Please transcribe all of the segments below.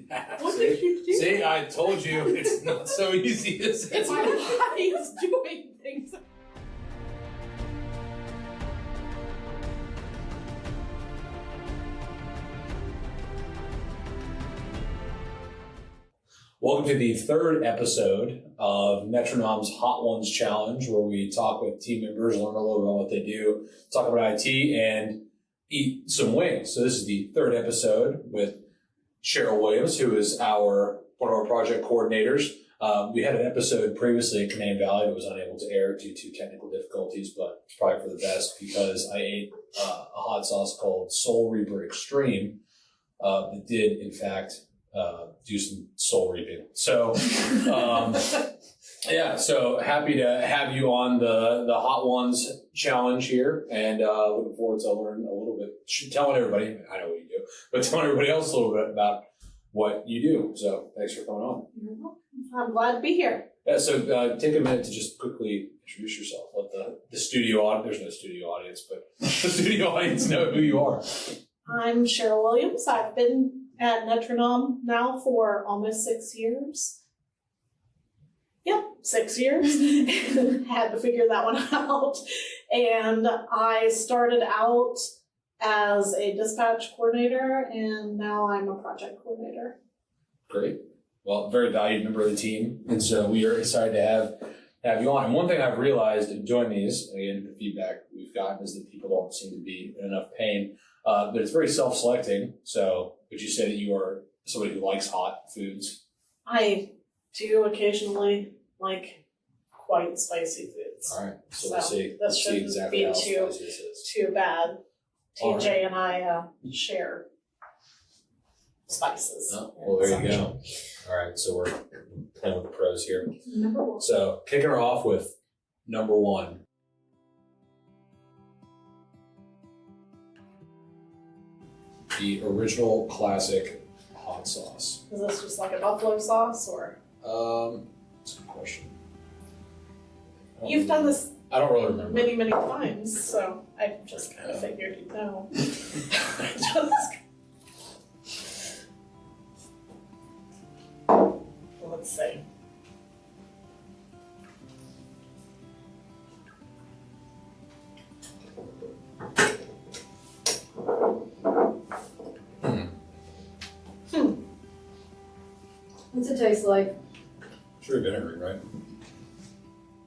What did you do? See, I told you it's not so easy as It's my body's doing things. Welcome to the third episode of Netranom's Hot Ones Challenge, where we talk with team members, learn a little bit about what they do, talk about IT, and eat some wings. So this is the third episode with Cheryl Williams, who is one of our project coordinators. We had an episode previously in Canaan Valley that was unable to air due to technical difficulties, but it's probably for the best because I ate a hot sauce called Soul Reaper Extreme that did, in fact, do some soul reaping. So, so happy to have you on the Hot Ones Challenge here, and looking forward to learn a little bit, telling everybody, I know what you do, but telling everybody else a little bit about what you do. So thanks for coming on. You're welcome. I'm glad to be here. Yeah, so take a minute to just quickly introduce yourself. Let the studio audience, there's no studio audience, but the studio audience know who you are. I'm Cheryl Williams. I've been at Netranom now for almost 6 years. Yep, 6 years. Had to figure that one out. And I started out as a dispatch coordinator, and now I'm a project coordinator. Great. Well, very valued member of the team. And so we are excited to have you on. And one thing I've realized in doing these, again, the feedback we've gotten is that people don't seem to be in enough pain. But it's very self-selecting. So would you say that you are somebody who likes hot foods? I do occasionally like quite spicy foods. All right. So let's see. This shouldn't exactly be how spicy this is. too bad. All TJ and I share spices. Oh, well, there you go. All right. So we're playing with the pros here. Number one. So kicking her off with number one. The original classic hot sauce. Is this just like a buffalo sauce or? That's a good question. You've done this I don't really remember. many times, so I just kind of figured you'd know. Let's see. What's it taste like? It's very vinegary, right?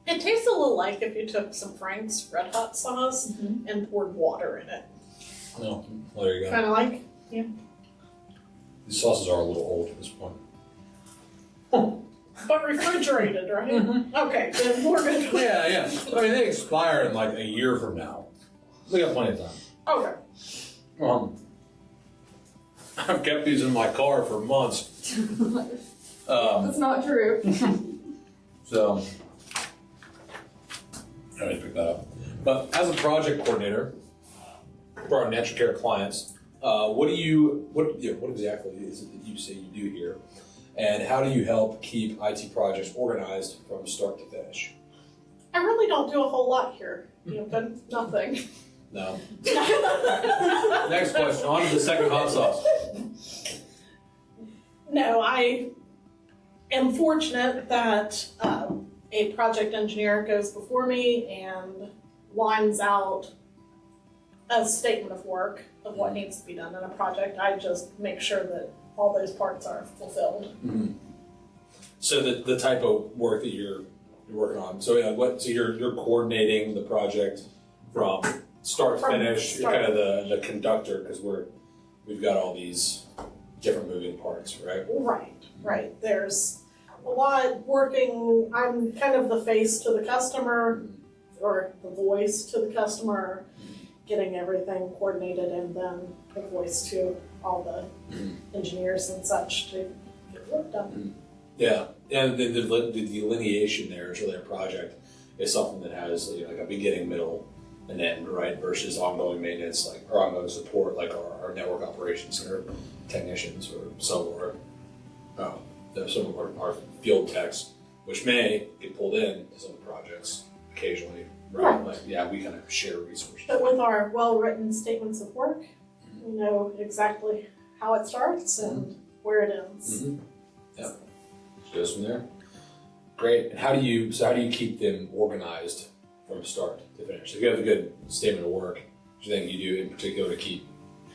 It tastes a little like if you took some Frank's Red Hot sauce and poured water in it. No. Well, there you go. Kind of like, yeah. These sauces are a little old at this point. But refrigerated, right? Okay, then we're good. Yeah. I mean, they expire in like a year from now. We got plenty of time. Okay. I've kept these in my car for months. That's not true. So, I need to pick that up. But as a project coordinator for our NetraCare clients, what exactly is it that you say you do here? And how do you help keep IT projects organized from start to finish? I really don't do a whole lot here. But nothing. No. Next question. On to the second hot sauce. No, I am fortunate that a project engineer goes before me and lines out a statement of work of what needs to be done in a project. I just make sure that all those parts are fulfilled. Mm-hmm. So the type of work that you're working on. So you're coordinating the project from start to finish. You're kind of the conductor because we've got all these different moving parts, right? Right. There's a lot working. I'm kind of the face to the customer or the voice to the customer, getting everything coordinated, and then the voice to all the engineers and such to get work done. Yeah, and the delineation there is really a project is something that has like a beginning, middle, and end, right? Versus ongoing maintenance, or ongoing support, like our network operations center technicians, or some of our field techs, which may get pulled in to some of the projects occasionally, right? Like, we kind of share resources. But with our well-written statements of work, we know exactly how it starts and where it ends. Mm-hmm. Yeah, just goes from there. Great. And how do you keep them organized from start to finish? If you have a good statement of work, what do you think you do in particular to keep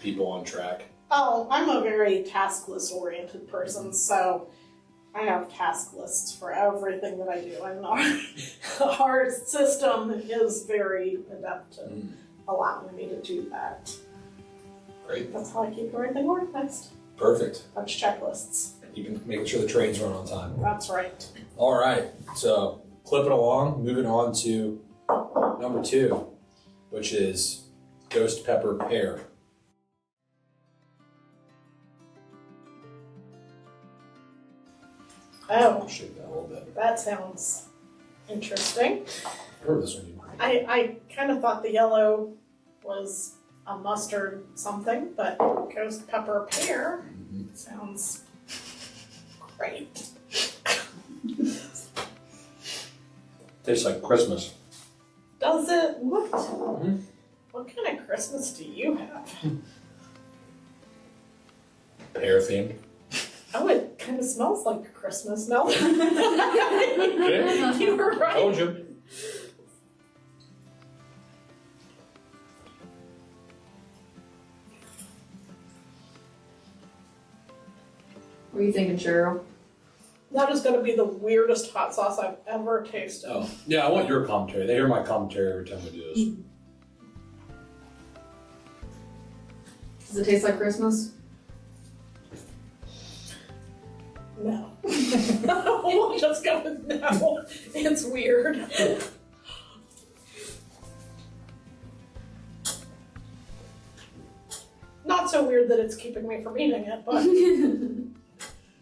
people on track? Oh, I'm a very task list oriented person, so I have task lists for everything that I do. And our system is very adept at allowing me to do that. Great. That's how I keep everything organized. Perfect. Bunch of checklists. Making sure the trains run on time. That's right. All right. So clipping along, moving on to number 2, which is ghost pepper pear. Oh, Shake that a little bit. that sounds interesting. I heard this one. I kind of thought the yellow was a mustard something, but ghost pepper pear sounds great. Tastes like Christmas. Does it? What kind of Christmas do you have? Pear themed. Oh, it kind of smells like Christmas. No, Okay. you were right. Told you. What are you thinking, Cheryl? That is going to be the weirdest hot sauce I've ever tasted. Oh, yeah, I want your commentary. They hear my commentary every time we do this. Does it taste like Christmas? No. We'll just go with no. It's weird. Not so weird that it's keeping me from eating it, but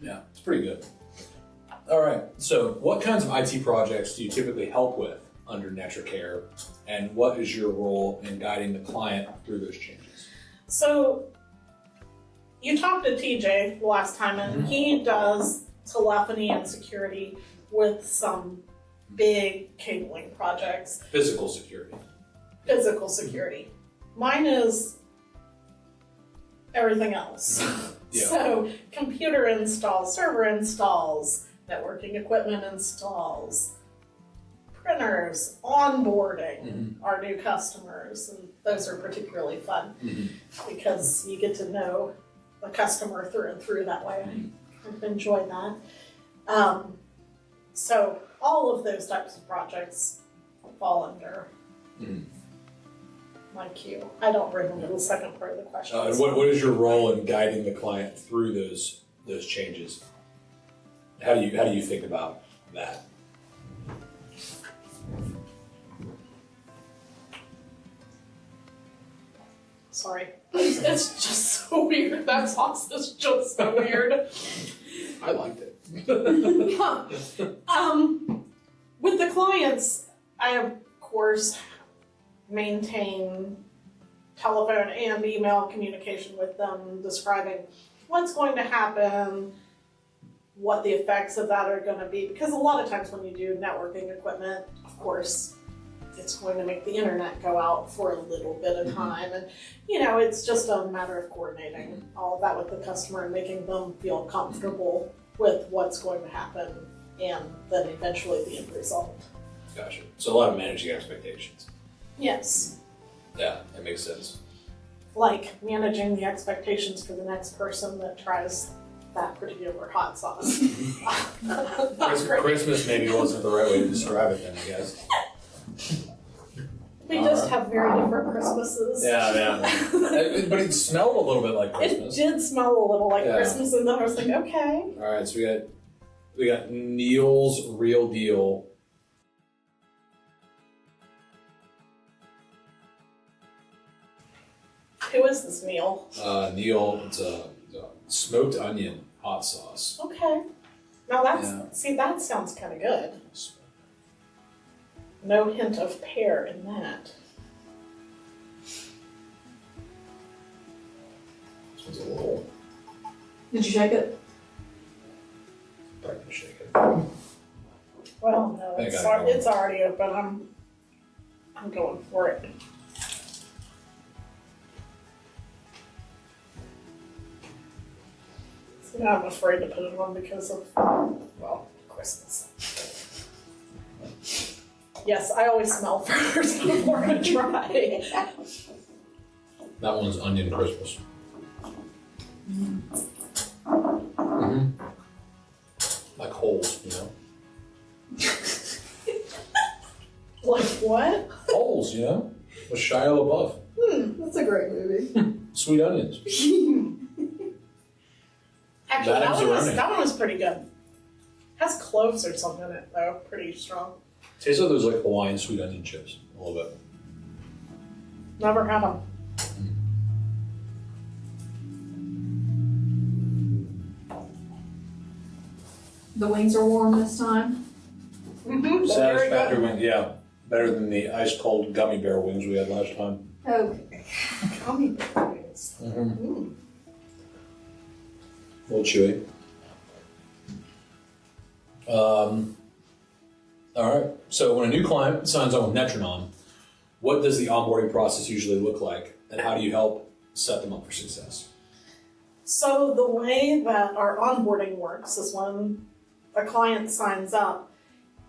Yeah, it's pretty good. All right, so what kinds of IT projects do you typically help with under NetraCare, and what is your role in guiding the client through those changes? so you talked to TJ last time, and he does telephony and security with some big cabling projects. Physical security. Physical security. Mine is everything else. Yeah. So computer installs, server installs, networking equipment installs, printers, onboarding our new customers, and those are particularly fun because you get to know the customer through and through that way. I've enjoyed that. So all of those types of projects fall under my queue. I don't remember the second part of the question. And what is your role in guiding the client through those changes? How do you think about that? Sorry. It's just so weird. That sauce is just so weird. I liked it. With the clients, I of course maintain telephone and email communication with them, describing what's going to happen, what the effects of that are going to be. Because a lot of times when you do networking equipment, of course, it's going to make the internet go out for a little bit of time. And, it's just a matter of coordinating all of that with the customer and making them feel comfortable with what's going to happen and then eventually the end result. Gotcha. So a lot of managing expectations. Yes. Yeah, that makes sense. Like managing the expectations for the next person that tries that particular hot sauce. That's great. Christmas maybe wasn't the right way to describe it then, I guess. We just have very different Christmases. Yeah. But it smelled a little bit like Christmas. It did smell a little like Christmas, and then I was like, okay. All right, so we got Neil's Real Deal. Who is this Neil? Neil, it's a smoked onion hot sauce. Okay. Now see, that sounds kind of good. No hint of pear in that. This one's a little. Did you shake it? Probably gonna shake it. Well, no, it's already open. I'm going for it. Yeah, I'm afraid to put it on because of, well, Christmas. Yes, I always smell first before I try. That one's onion Christmas. Like holes, you know? Like what? Holes, you know? With Shia LaBeouf. That's a great movie. Sweet onions. Actually, Madame Zeroni. that one was pretty good. Has cloves or something in it though, pretty strong. Tastes like those like Hawaiian sweet onion chips, a little bit. Never had them. The wings are warm this time. Mm-hmm. Satisfactory wings, yeah. Better than the ice cold gummy bear wings we had last time. Okay. Gummy bears. A little chewy. All right. So when a new client signs on with Netranom, what does the onboarding process usually look like, and how do you help set them up for success? So the way that our onboarding works is when a client signs up,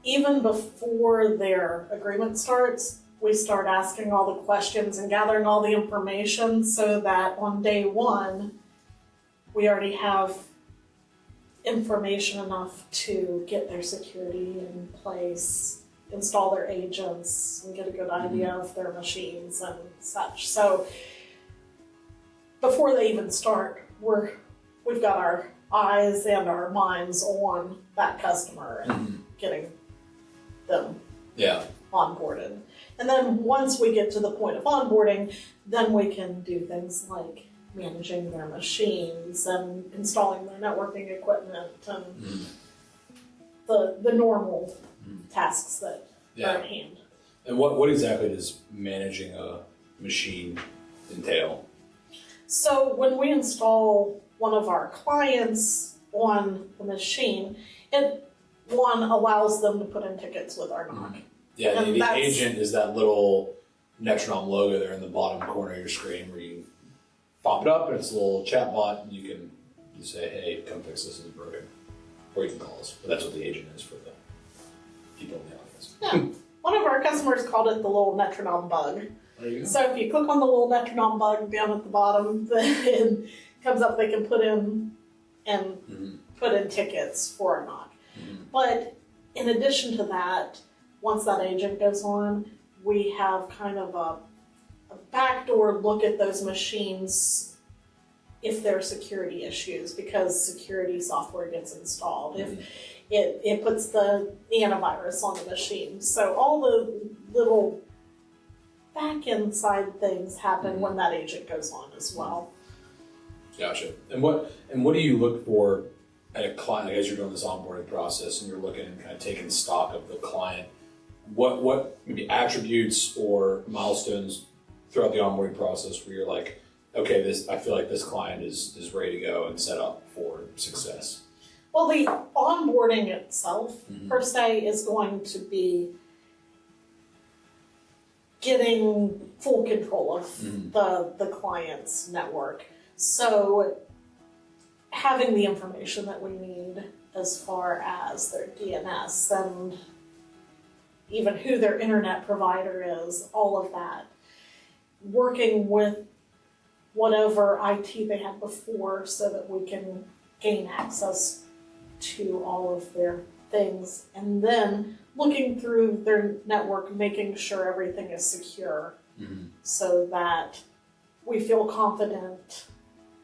even before their agreement starts, we start asking all the questions and gathering all the information so that on day one, we already have information enough to get their security in place, install their agents, and get a good idea of their machines and such. So before they even start, we've got our eyes and our minds on that customer and getting them onboarded. And then once we get to the point of onboarding, then we can do things like managing their machines and installing their networking equipment and the normal tasks that are at hand. And what exactly does managing a machine entail? So when we install one of our clients on the machine, it allows them to put in tickets with our NOC. Yeah, And the that's- agent is that little Netranom logo there in the bottom corner of your screen where you pop it up and it's a little chat bot and you can say, hey, come fix this, it's broken. Or you can call us. But that's what the agent is for the people in the office. Yeah. One of our customers called it the little Netranom bug. There you go. So if you click on the little Netranom bug down at the bottom, then it comes up, they can put in tickets for our NOC. But in addition to that, once that agent goes on, we have kind of a backdoor look at those machines if there are security issues, because security software gets installed. If it puts the antivirus on the machine. So all the little back end side things happen when that agent goes on as well. Gotcha. And what do you look for at a client, like as you're doing this onboarding process and you're looking and kind of taking stock of the client? What maybe attributes or milestones throughout the onboarding process where you're like, okay, I feel like this client is ready to go and set up for success? Well, the onboarding itself, per se, is going to be getting full control of the client's network. So having the information that we need as far as their DNS and even who their internet provider is, all of that. Working with whatever IT they had before so that we can gain access to all of their things, and then looking through their network, making sure everything is secure so that we feel confident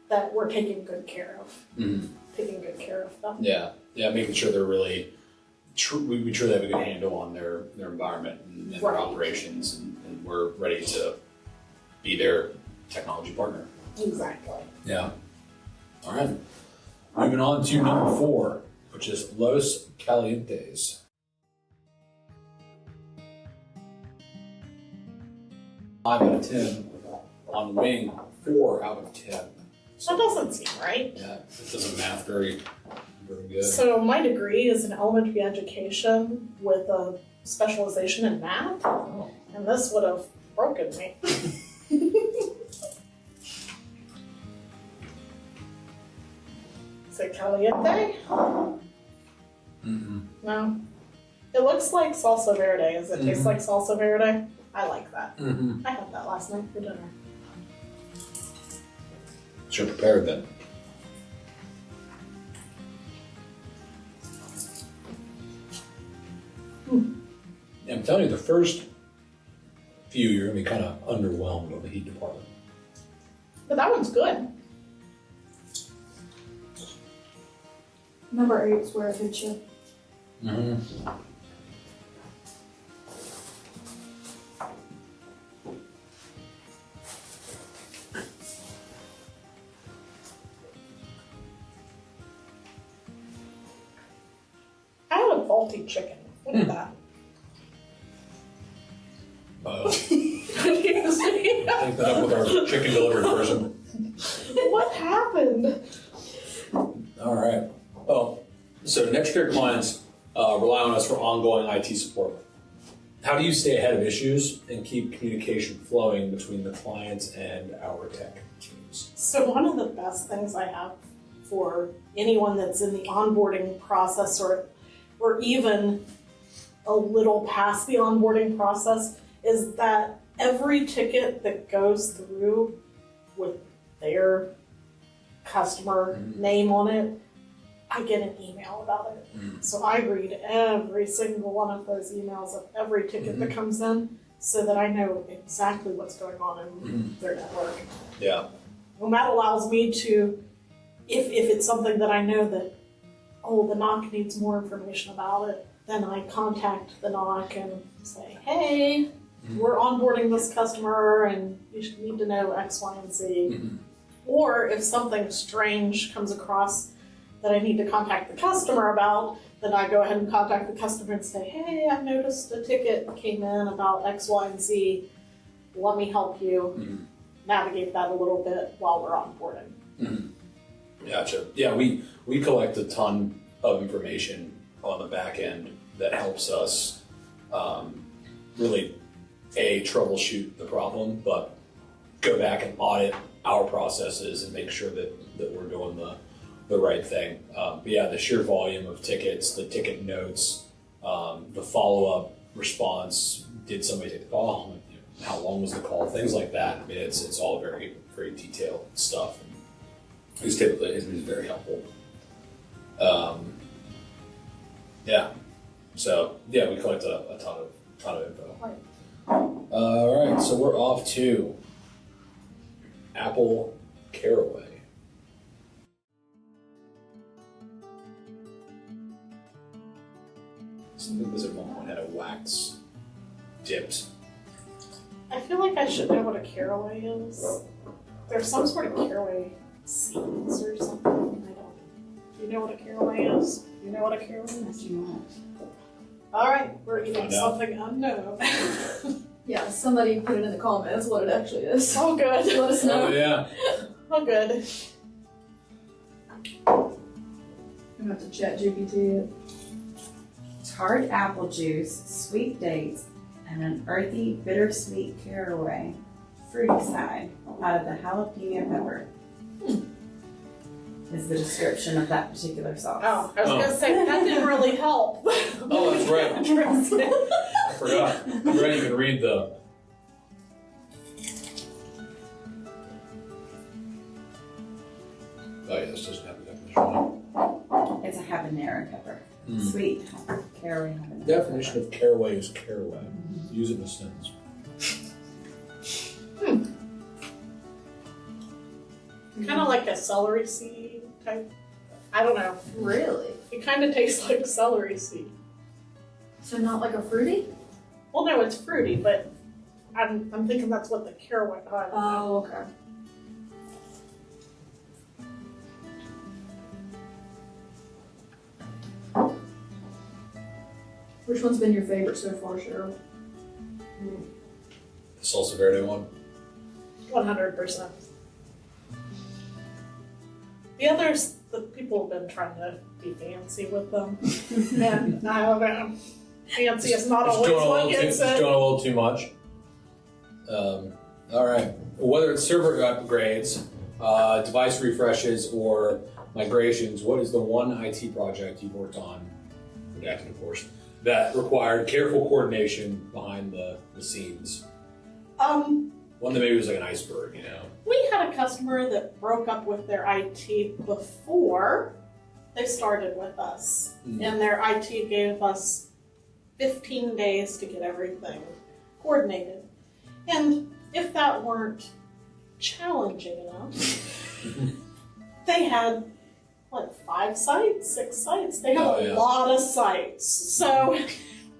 that we're taking good care of them. Yeah, making sure they're really, we truly have a good handle on their environment and their operations, and we're ready to be their technology partner. Exactly. Yeah. All right. Moving on to number 4, which is Los Calientes. Five out of 10. On wing, 4 out of 10. That doesn't seem right. Yeah, it doesn't math very good. So my degree is in elementary education with a specialization in math, and this would have broken me. it caliente? Mm-hmm. No. It looks like salsa verde. Does it taste like salsa verde? I like that. Mm-hmm. I had that last night for dinner. So you're prepared then. I'm telling you, the first few, you're going to be kind of underwhelmed with the heat department. But that one's good. Number 8's where it hits you. Mm-hmm. I had a faulty chicken. Look at that. Take that up with our chicken delivery person. What happened? All right. Well, so NextCare clients rely on us for ongoing IT support. How do you stay ahead of issues and keep communication flowing between the clients and our tech teams? So one of the best things I have for anyone that's in the onboarding process or even a little past the onboarding process is that every ticket that goes through with their customer name on it, I get an email about it. So I read every single one of those emails of every ticket that comes in so that I know exactly what's going on in their network. Yeah. And that allows me to, if it's something that I know that, the NOC needs more information about it, then I contact the NOC and say, hey, we're onboarding this customer and you should need to know X, Y, and Z. Or if something strange comes across that I need to contact the customer about, then I go ahead and contact the customer and say, hey, I noticed a ticket came in about X, Y, and Z. Let me help you navigate that a little bit while we're onboarding. Gotcha. Yeah, we collect a ton of information on the back end that helps us really, troubleshoot the problem, but go back and audit our processes and make sure that we're doing the right thing. But yeah, the sheer volume of tickets, the ticket notes, the follow-up response, did somebody take the call? How long was the call? Things like that. I mean, it's all very, very detailed stuff. It's very helpful. We collect a ton of info. Right. All right, so we're off to Apple Caraway. So I think this at one point had a wax dipped. I feel like I should know what a caraway is. There's some sort of caraway seeds or something. I don't. Do you know what a caraway is? Do you know what a caraway is? I do not. All right, we're eating Find out. something unknown. Yeah, somebody put it in the comments what it actually is. Oh, good. Let us know. Oh yeah. Oh, good. I'm gonna have to chat GPT it. Tart apple juice, sweet dates, and an earthy, bittersweet caraway, fruity side, out of the jalapeno pepper. Is the description of that particular sauce. Oh, I was going to say, that didn't really help. Oh, that's right. I forgot. I forgot you could read the. Oh yeah, this doesn't have the definition. It's a habanero pepper. Sweet caraway habanero. Definition pepper. of caraway is caraway. Use it in a sentence. Kind of like a celery seed type. I don't know. Really? It kind of tastes like celery seed. So not like a fruity? Well, no, it's fruity, but I'm thinking that's what the caraway. Oh, okay. Which one's been your favorite so far, Cheryl? The salsa verde one. 100%. The others, the people have been trying to be fancy with them. And I don't know. Fancy is not always what gets Just doing it. a little too much. All right. Whether it's server upgrades, device refreshes, or migrations, what is the one IT project you've worked on, redacted of course, that required careful coordination behind the scenes? One that maybe was like an iceberg, you know? We had a customer that broke up with their IT before they started with us. And their IT gave us 15 days to get everything coordinated. And if that weren't challenging enough, they had, 5 sites, 6 sites? They had a lot of sites. So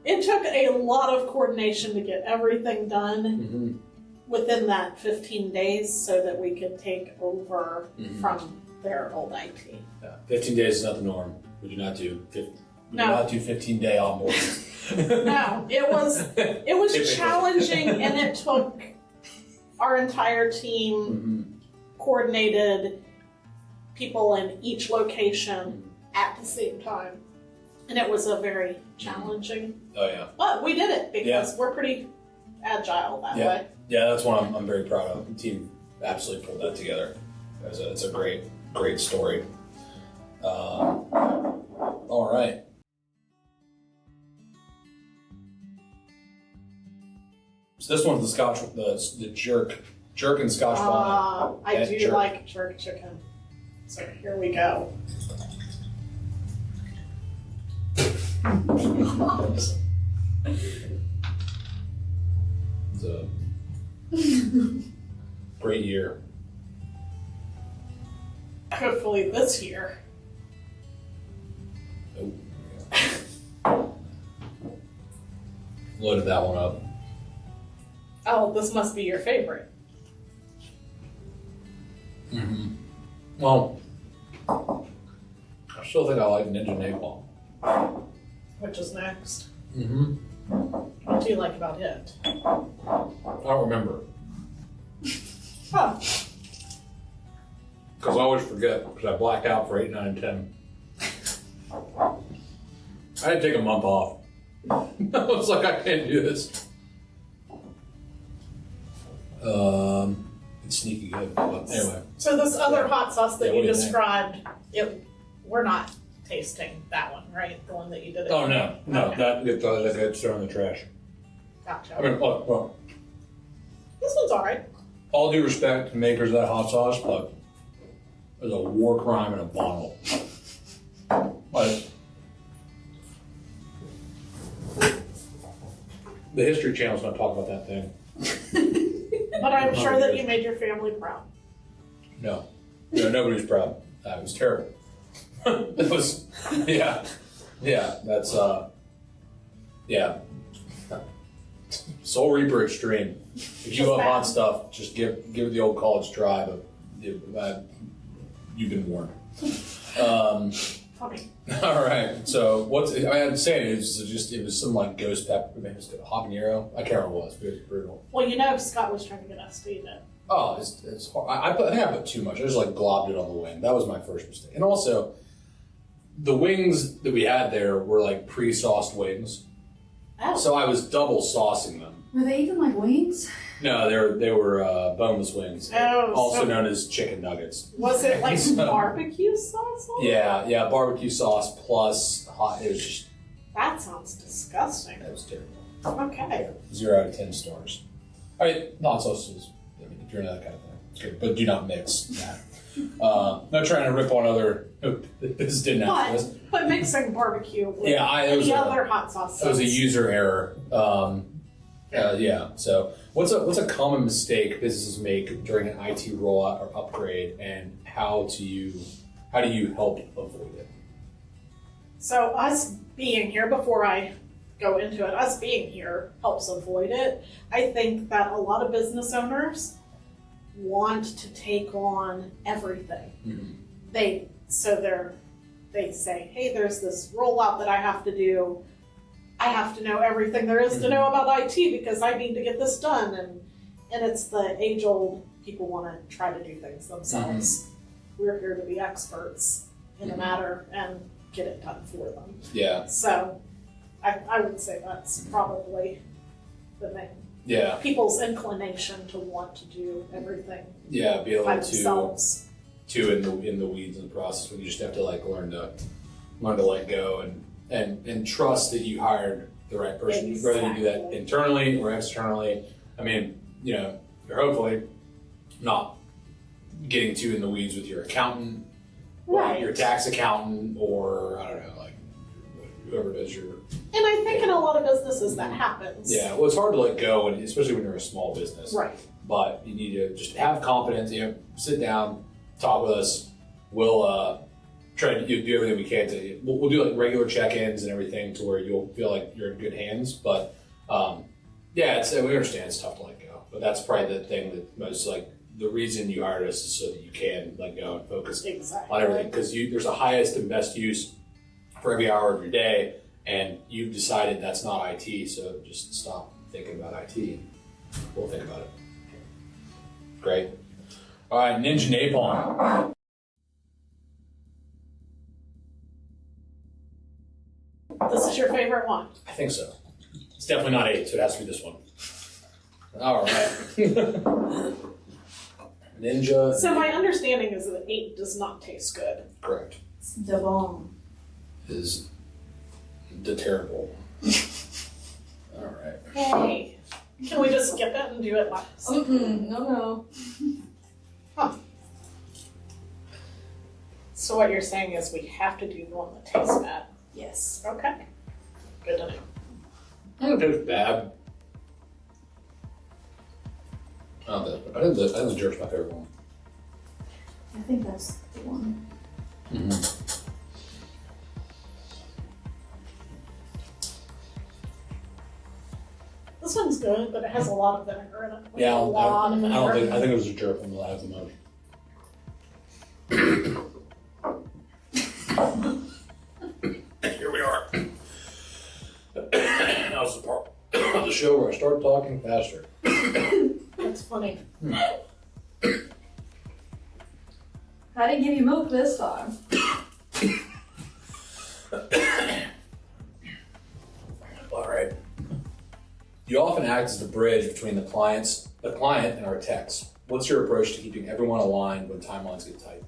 it took a lot of coordination to get everything done within that 15 days so that we could take over from their old IT. Yeah. 15 days is not the norm. We do not do 15-day onboarding. No, it was challenging, and it took our entire team coordinated people in each location at the same time. And it was a very challenging. Oh yeah. But we did it because we're pretty agile that way. Yeah, that's one I'm very proud of. The team absolutely pulled that together. It's a great story. All right. So this one's the jerk and Scotch bonnet. I do like jerk chicken. So here we go. It's a great year. Hopefully this year. Oh. Loaded that one up. Oh, this must be your favorite. Well, I still think I like Ninja Napalm. Which is next. Mm-hmm. What do you like about it? I don't remember. Huh. Because I always forget, because I blacked out for 8, 9, 10. I had to take a month off. I was like, I can't do this. It's sneaky good, but anyway. So this other hot sauce that you what do you described, we're not tasting that one, right? The one that you did it. Oh, no. Okay. That gets thrown in the trash. Gotcha. I mean, well, This one's all right. all due respect to makers of that hot sauce, but there's a war crime in a bottle. Like, the History Channel's not talking about that thing. But I'm sure that you made your family proud. No, nobody's proud. It was terrible. It was, yeah, that's, Soul Reaper Extreme. If you love hot stuff, just give it the old college try, but you've been warned. Funny. All right, so I had to say, it was some like ghost pepper, maybe it was habanero. I can't remember what it was, but it was brutal. Well, Scott was trying to get us to eat it. Oh, it's hard. I think I put too much. I just like globbed it on the wing. That was my first mistake. And also, the wings that we had there were like pre-sauced wings. Oh. So I was double saucing them. Were they even like wings? No, they were boneless wings, also known as chicken nuggets. Was it like barbecue sauce? Yeah, barbecue sauce plus hot. It was just. That sounds disgusting. That was terrible. Okay. 0 out of 10 stars. I mean, hot sauce is. I mean, if you're into that kind of thing, it's good, but do not mix that. Not trying to rip on other. This didn't have this. But mixing barbecue with any other hot sauce. It was a user error. So what's a common mistake businesses make during an IT rollout or upgrade, and how do you help avoid it? So us being here, before I go into it, us being here helps avoid it. I think that a lot of business owners want to take on everything. Mm-hmm. They say, hey, there's this rollout that I have to do. I have to know everything there is to know about IT because I need to get this done. And it's the age-old, people want to try to do things themselves. Mm-hmm. We're here to be experts in the matter and get it done for them. Yeah. So I would say that's probably the main. Yeah. People's inclination to want to do everything Yeah, be able by to themselves. too in the weeds in the process when you just have to like learn to let go and trust that you hired the right person. Exactly. Whether you do that internally or externally. I mean, you know, you're hopefully not getting too in the weeds with your accountant, or Right. your tax accountant, or I don't know, like whoever does your. And I think in a lot of businesses that happens. Yeah, well, it's hard to let go, and especially when you're a small business. Right. But you need to just have confidence. You know, sit down, talk with us. We'll try to do everything we can to. We'll do like regular check-ins and everything to where you'll feel like you're in good hands. But yeah, we understand it's tough to let go. But that's probably the thing that most like the reason you hired us is so that you can let go and focus Exactly. on everything, because there's a highest and best use for every hour of your day, and you've decided that's not IT, so just stop thinking about IT and we'll think about it. Great. All right, Ninja Napalm. This is your favorite one. I think so. It's definitely not 8, so it has to be this one. All right. Ninja. So my understanding is that 8 does not taste good. Correct. It's the bomb. Is the terrible. All right. Hey, can we just skip it and do it last? No. So what you're saying is we have to do the one that tastes bad. Yes. Okay. Good to know. I don't think it's bad. I think the jerk's my favorite one. I think that's the one. Mm-hmm. This one's good, but it has a lot of vinegar in it. Like Yeah, a lot of I vinegar. don't think. I think it was a jerk one that I have the most. Here we are. Now's the part of the show where I start talking faster. That's funny. I didn't give you milk this time. All right. You often act as the bridge between the client and our techs. What's your approach to keeping everyone aligned when timelines get tight?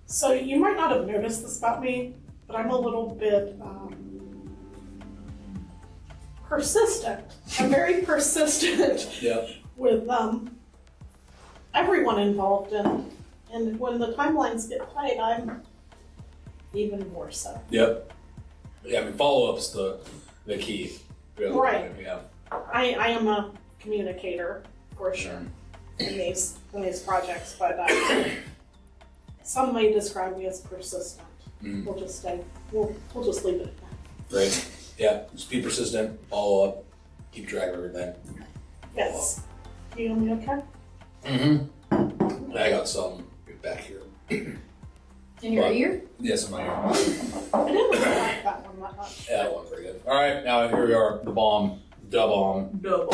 So you might not have noticed this about me, but I'm a little bit persistent. I'm very persistent Yeah. with everyone involved, and when the timelines get tight, I'm even more so. Yep. Yeah, I mean, follow-up's the key. Really. Right. Yeah. I am a communicator for sure in these projects, but some may describe me as persistent. Mm. We'll just leave it at that. Great. Yeah, just be persistent, follow up, keep track of everything. Yes. You gonna be okay? Mm-hmm. I got some back here. In your What? ear? Yes, in my ear. I didn't really like that one that much. Yeah, that one's pretty good. All right, now here we are, the bomb, the bomb. Double.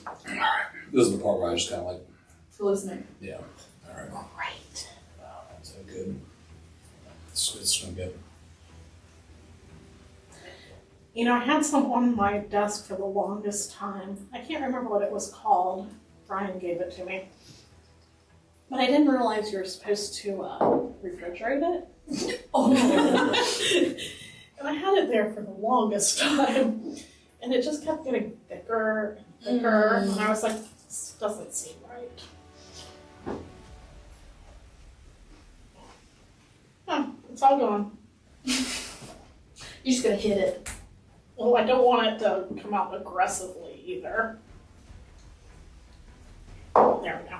All right, this is the part where I just kind of like, Listening. yeah. All right. All right. That's so good. It's going good. You know, I had some on my desk for the longest time. I can't remember what it was called. Brian gave it to me. But I didn't realize you were supposed to refrigerate it. Oh. And I had it there for the longest time. And it just kept getting thicker and thicker. And I was like, this doesn't seem right. Huh, it's all gone. You're just gonna hit it. Well, I don't want it to come out aggressively either. There we go.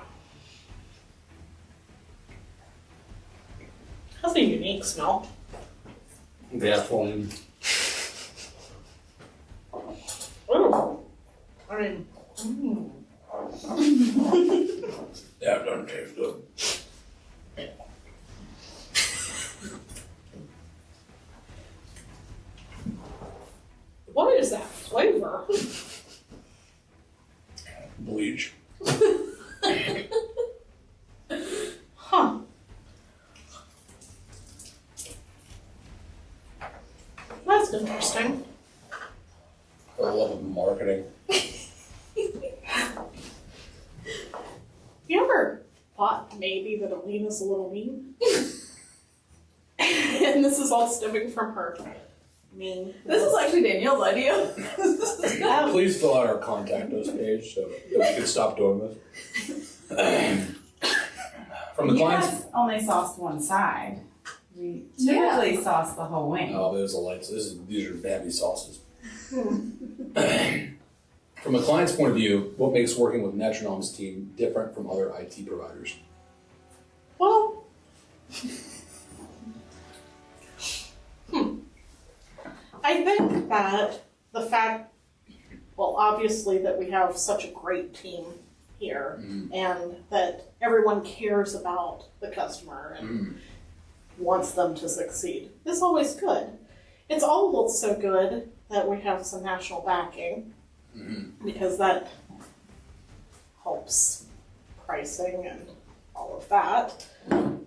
Has a unique smell. Gasoline. Ooh. I mean, Yeah, it doesn't taste good. what is that flavor? Bleach. Huh. That's interesting. Oh, maybe that Alina's a little mean. And this is all stemming from her. Mean. This is actually Danielle's idea. Please fill out our contact us page so that we can stop doing this. From the You client's guys only sauced one side. We typically sauce the whole wing. oh, there's a light. So these are heavy sauces. From a client's point of view, what makes working with Netranom's team different from other IT providers? Well, I think that the fact, well, obviously that we have such a great team here and that everyone cares about the customer and wants them to succeed is always good. It's also good that we have some national backing because that helps pricing and all of that.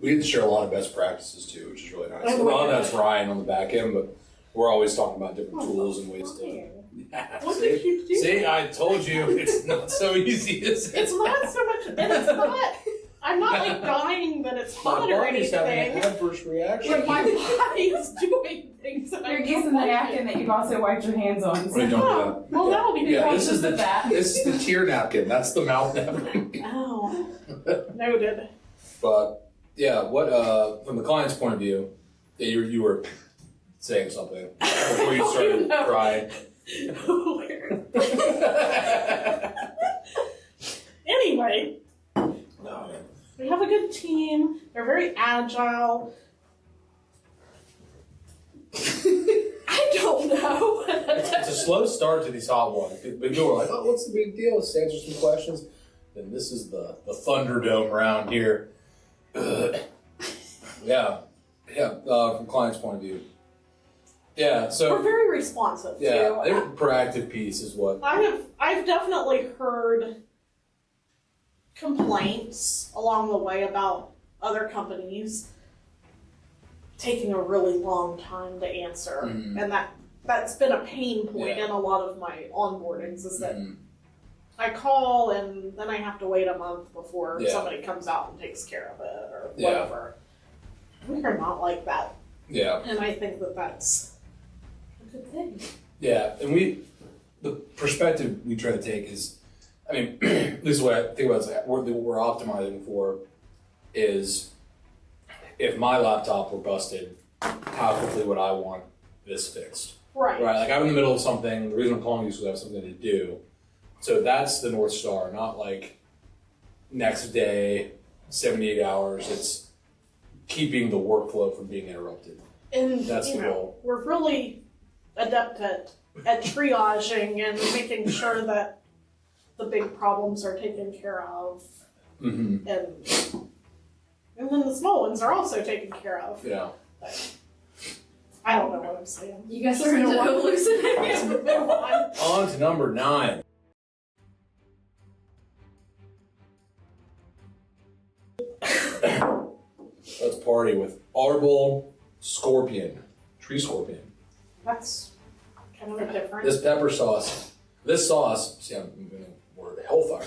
We get to share a lot of best practices too, which is really nice. Oh, A lot of yeah. that's Ryan on the back end, but we're always talking about different tools and ways to. Yeah, What did you do? See, I told you it's not so easy. It's not so much, and it's not, I'm not like dying that it's my hot or body's having anything, an adverse reaction. but my body is doing things that I You're don't using the like napkin that you've also wiped your hands on. Wait, don't do Oh, well, that'll be Yeah, good. this is the that. this is the tear napkin. That's the mouth napkin. Oh, noted. But yeah, what from the client's point of view, yeah, you were saying something before you started No. crying. Weird. Anyway, we have a good team. They're very agile. I don't know. It's a slow start to these hot ones. But people are like, oh, what's the big deal? Let's answer some questions. Then this is the Thunderdome round here. Yeah. From client's point of view. Yeah, We're so very responsive yeah, too. the proactive piece is what. I've definitely heard complaints along the way about other companies taking a really long time to answer, and that's been a pain point in a lot of my onboardings. Is that I call and then I have to wait a month before somebody comes out and takes care of it or whatever. We are not like that, and I think that that's a good thing. Yeah, and the perspective we try to take is, I mean, this is what I think about. What we're optimizing for is, if my laptop were busted, how quickly would I want this fixed? Right. Like I'm in the middle of something. The reason I'm calling you is because I have something to do. So that's the North Star, not like next day, 78 hours. It's keeping the workflow from being interrupted. And That's the goal. We're really adept at triaging and making sure that the big problems are taken care of, and then the small ones are also taken care of. Yeah. But I don't know what I'm saying. You guys are into hallucinating. Move on. On to number 9. Let's party with Arbol Scorpion, tree scorpion. That's kind of a different. This sauce, see I'm moving the word hellfire,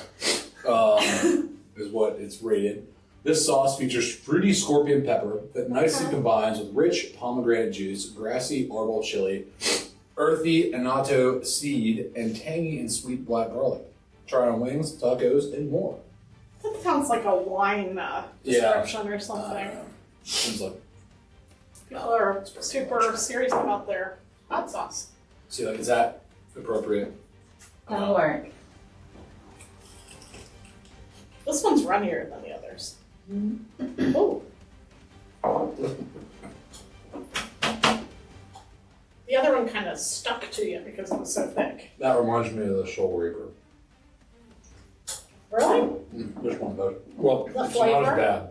is what it's rated. This sauce features fruity scorpion pepper that nicely combines with rich pomegranate juice, grassy arbol chili, earthy annatto seed, and tangy and sweet black garlic. Try it on wings, tacos, and more. That sounds like a wine description or something. Seems like, People are super serious about their hot sauce. see, like, is that appropriate? That'll work. This one's runnier than the others. Oh. The other one kind of stuck to you because it was so thick. That reminds me of the Shoal Reaper. Really? Which one though? Well, The it's flavor? not as bad.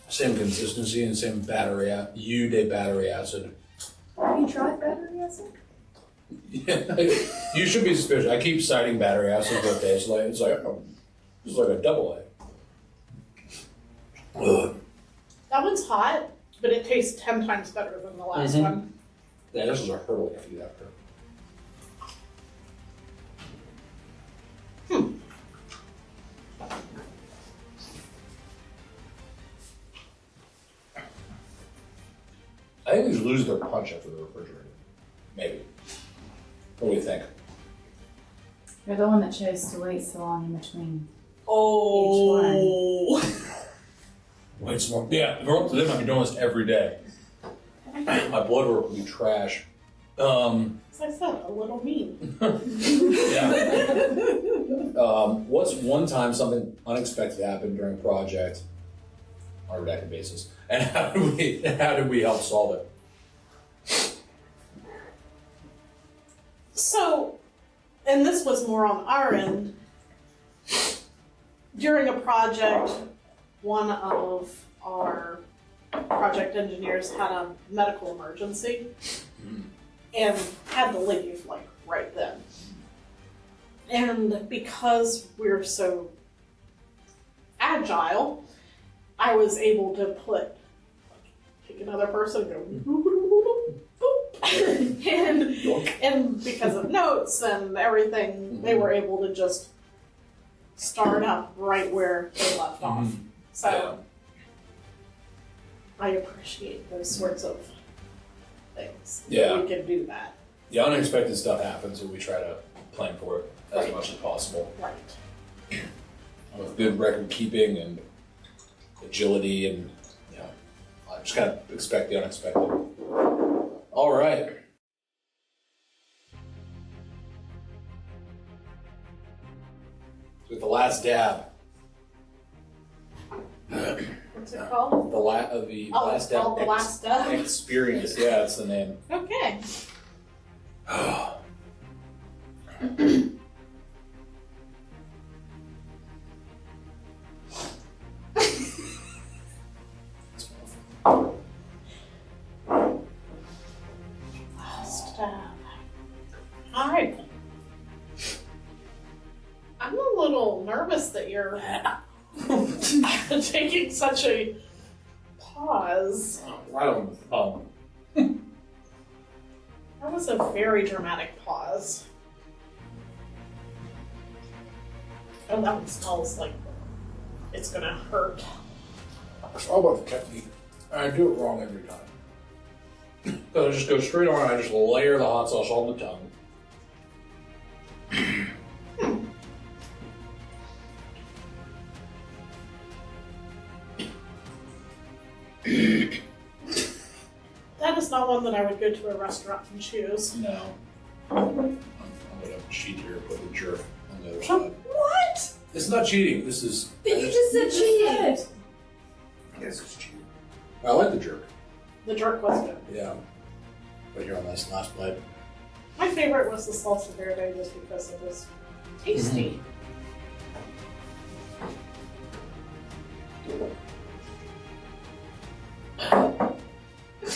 Same consistency and same battery acid. Have you tried battery acid? Yeah, you should be suspicious. I keep citing battery acid, but it's like a double A. Ugh. That one's hot, but it tastes 10 times better than the last one. Yeah, this is a hurdle to eat after. I think they just lose their punch after the refrigerator. Maybe. What do you think? You're the one that chose to wait so long in between. Oh. Wait some more. Yeah, they might be doing this every day. My blood work would be trash. As I said, a little mean. Yeah. What's one time something unexpected happened during a project on a redacted basis, and how did we help solve it? So, and this was more on our end. During a project, one of our project engineers had a medical emergency and had to leave like right then. And because we're so agile, I was able to pick another person and go and because of notes and everything, they were able to just start up right where they left off. So I appreciate those sorts of things. Yeah. We can do that. The unexpected stuff happens, and we try to plan for it as much as possible. Right. With good record keeping and agility, and I just kind of expect the unexpected. All right. With the last dab. What's it called? The last It's called The Last Dab. Experience. Yeah, that's the name. Okay. Last dab. All right. I'm a little nervous that you're taking such a pause. Right on the thumb. That was a very dramatic pause. Oh, that one smells like it's gonna hurt. It's all about the technique. I do it wrong every time. So I just go straight on and I just layer the hot sauce on the tongue. That is not one that I would go to a restaurant and choose. No. I'm gonna cheat here and put the jerk on the other side. What? It's not cheating. This is. You just said cheating. I guess it's cheating. I like the jerk. The jerk was good. Yeah. But here on this last bite. My favorite was the salsa verde just because it was tasty.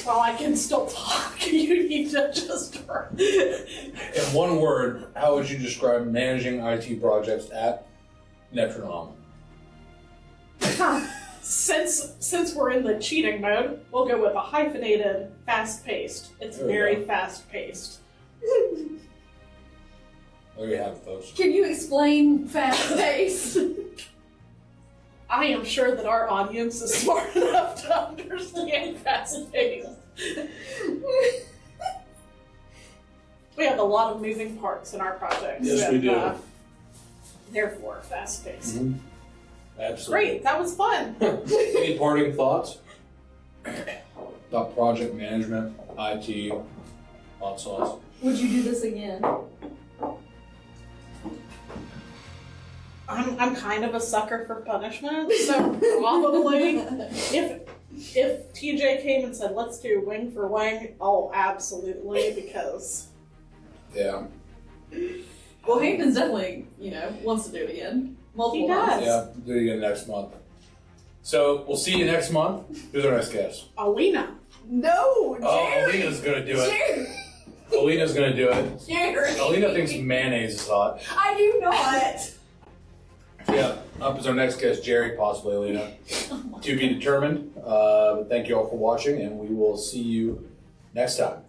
While I can still talk, you need to just. In one word, how would you describe managing IT projects at Netranom? Since we're in the cheating mode, we'll go with a hyphenated, fast-paced. It's There we very go. fast-paced. There you have it, folks. Can you explain fast pace? I am sure that our audience is smart enough to understand fast-paced. We have a lot of moving parts in our projects. Yes, we do. Therefore, fast-paced. Mm-hmm. Absolutely. Great, that was fun. Any parting thoughts about project management, IT, hot sauce? Would you do this again? I'm kind of a sucker for punishment, so probably if TJ came and said, let's do wing for wing, oh, absolutely, because... Yeah. Well, Hayden's definitely, wants to do it again. Multiple He does. times. Yeah, do it again next month. So, we'll see you next month. Who's our next guest? Alina. No, Oh, Jerry! Alina's gonna do it. Jerry! Alina's gonna do it. Jerry! Alina thinks mayonnaise is hot. I do not! Yeah, up is our next guest, Jerry, possibly Alina. To be determined. But thank you all for watching, and we will see you next time.